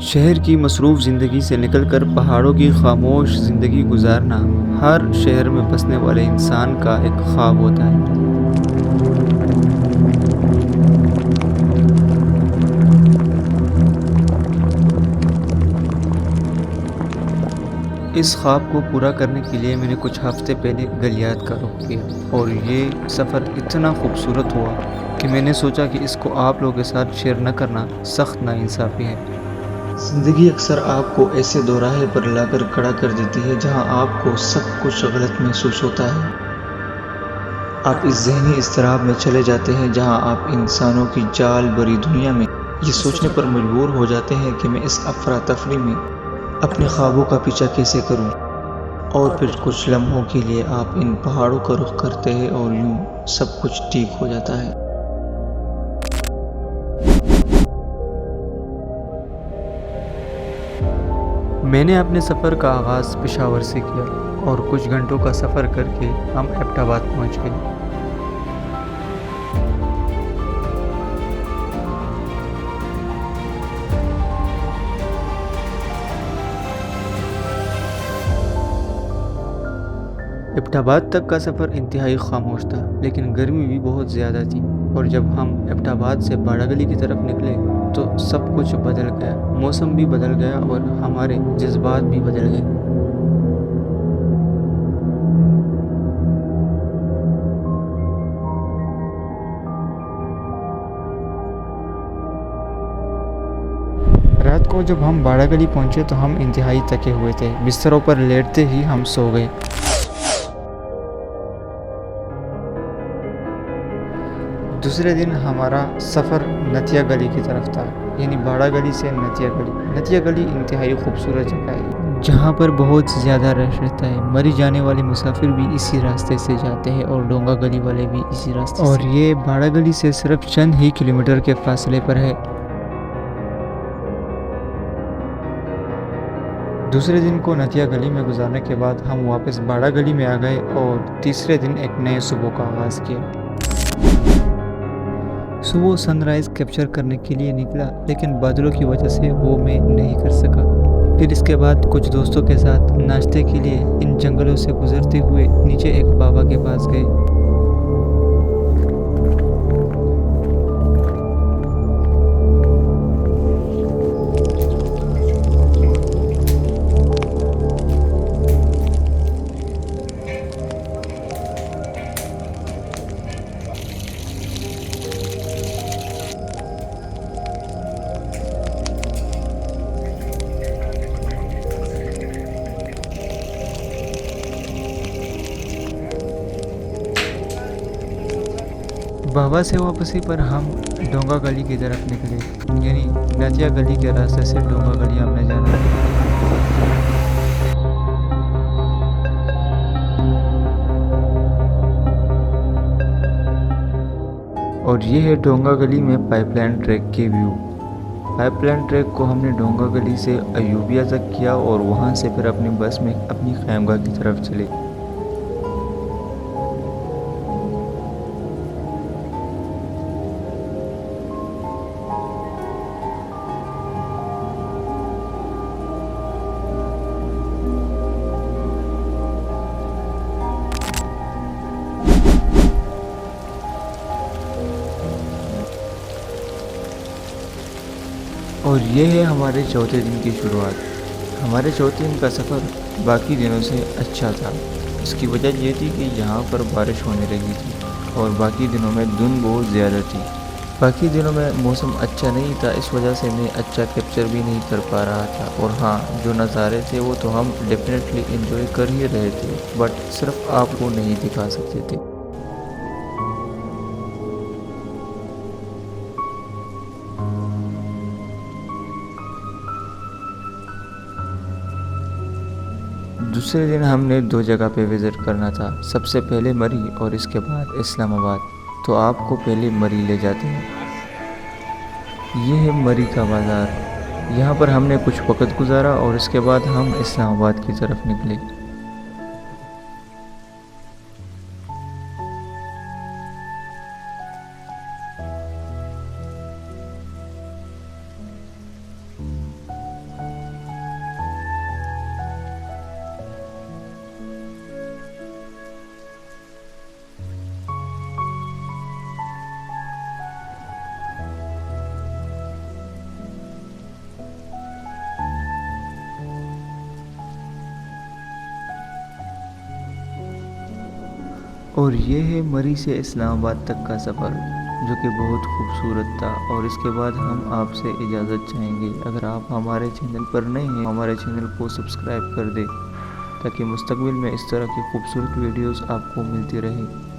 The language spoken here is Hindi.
शहर की मसरूफ़ ज़िंदगी से निकलकर पहाड़ों की खामोश ज़िंदगी गुजारना हर शहर में बसने वाले इंसान का एक ख्वाब होता है। इस ख्वाब को पूरा करने के लिए मैंने कुछ हफ़्ते पहले गलियात का रुख किया और ये सफ़र इतना खूबसूरत हुआ कि मैंने सोचा कि इसको आप लोगों के साथ शेयर न करना सख्त नाइंसाफ़ी है। ज़िंदगी अक्सर आपको ऐसे दोराहे पर लाकर खड़ा कर देती है जहां आपको सब कुछ गलत महसूस होता है। आप इस ज़हनी इज़्तिराब में चले जाते हैं जहां आप इंसानों की जाल भरी दुनिया में ये सोचने पर मजबूर हो जाते हैं कि मैं इस अफरा-तफरी में अपने ख्वाबों का पीछा कैसे करूं। और फिर कुछ लम्हों के लिए आप इन पहाड़ों का रुख करते हैं और यूं सब कुछ ठीक हो जाता है। मैंने अपने सफ़र का आगाज़ पेशावर से किया और कुछ घंटों का सफ़र करके हम एबटाबाद पहुंच गए। एबटाबाद तक का सफ़र इंतहाई खामोश था, लेकिन गर्मी भी बहुत ज़्यादा थी और जब हम एबटाबाद से बाड़ागली की तरफ निकले तो सब कुछ बदल गया। मौसम भी बदल गया और हमारे जज्बात भी बदल गए। रात को जब हम बाड़ागली पहुंचे तो हम इंतहाई थके हुए थे। बिस्तरों पर लेटते ही हम सो गए। दूसरे दिन हमारा सफ़र नतिया गली की तरफ था, यानी बाड़ा गली से नतिया गली। नतिया गली इंतहाई खूबसूरत जगह है जहाँ पर बहुत ज़्यादा रश रहता है। मरी जाने वाले मुसाफिर भी इसी रास्ते से जाते हैं और डोंगा गली वाले भी इसी रास्ते और ये बाड़ा गली से सिर्फ चंद ही किलोमीटर के फासले पर है। दूसरे दिन को नतिया गली में गुजारने के बाद हम वापस बाड़ा गली में आ गए और तीसरे दिन एक नए सुबह का आगाज़ किया। सुबह सनराइज़ कैप्चर करने के लिए निकला, लेकिन बादलों की वजह से वो मैं नहीं कर सका। फिर इसके बाद कुछ दोस्तों के साथ नाश्ते के लिए इन जंगलों से गुजरते हुए नीचे एक बाबा के पास गए। बाबा से वापसी पर हम डोंगा गली की तरफ निकले, यानी नतिया गली के रास्ते से डोंगा गली हमने जाना है। और ये है डोंगा गली में पाइपलाइन ट्रैक के व्यू। पाइपलाइन ट्रैक को हमने डोंगा गली से अयूबिया तक किया और वहाँ से फिर अपनी बस में अपनी खैमगाह की तरफ चले। और ये है हमारे चौथे दिन की शुरुआत। हमारे चौथे दिन का सफ़र बाकी दिनों से अच्छा था। इसकी वजह ये थी कि यहाँ पर बारिश होने लगी थी और बाकी दिनों में धुंध बहुत ज़्यादा थी। बाकी दिनों में मौसम अच्छा नहीं था, इस वजह से मैं अच्छा कैप्चर भी नहीं कर पा रहा था। और हाँ, जो नज़ारे थे वो तो हम डेफिनेटली एंजॉय कर ही रहे थे, बट सिर्फ आपको नहीं दिखा सकते थे। दूसरे दिन हमने दो जगह पे विज़िट करना था, सबसे पहले मरी और इसके बाद इस्लामाबाद। तो आपको पहले मरी ले जाते हैं। ये है मरी का बाज़ार। यहाँ पर हमने कुछ वक्त गुजारा और इसके बाद हम इस्लामाबाद की तरफ निकले। और ये है मरी से इस्लामाबाद तक का सफ़र, जो कि बहुत खूबसूरत था। और इसके बाद हम आपसे इजाज़त चाहेंगे। अगर आप हमारे चैनल पर नए हैं, हमारे चैनल को सब्सक्राइब कर दें ताकि मुस्तकबिल में इस तरह की खूबसूरत वीडियोस आपको मिलती रहे।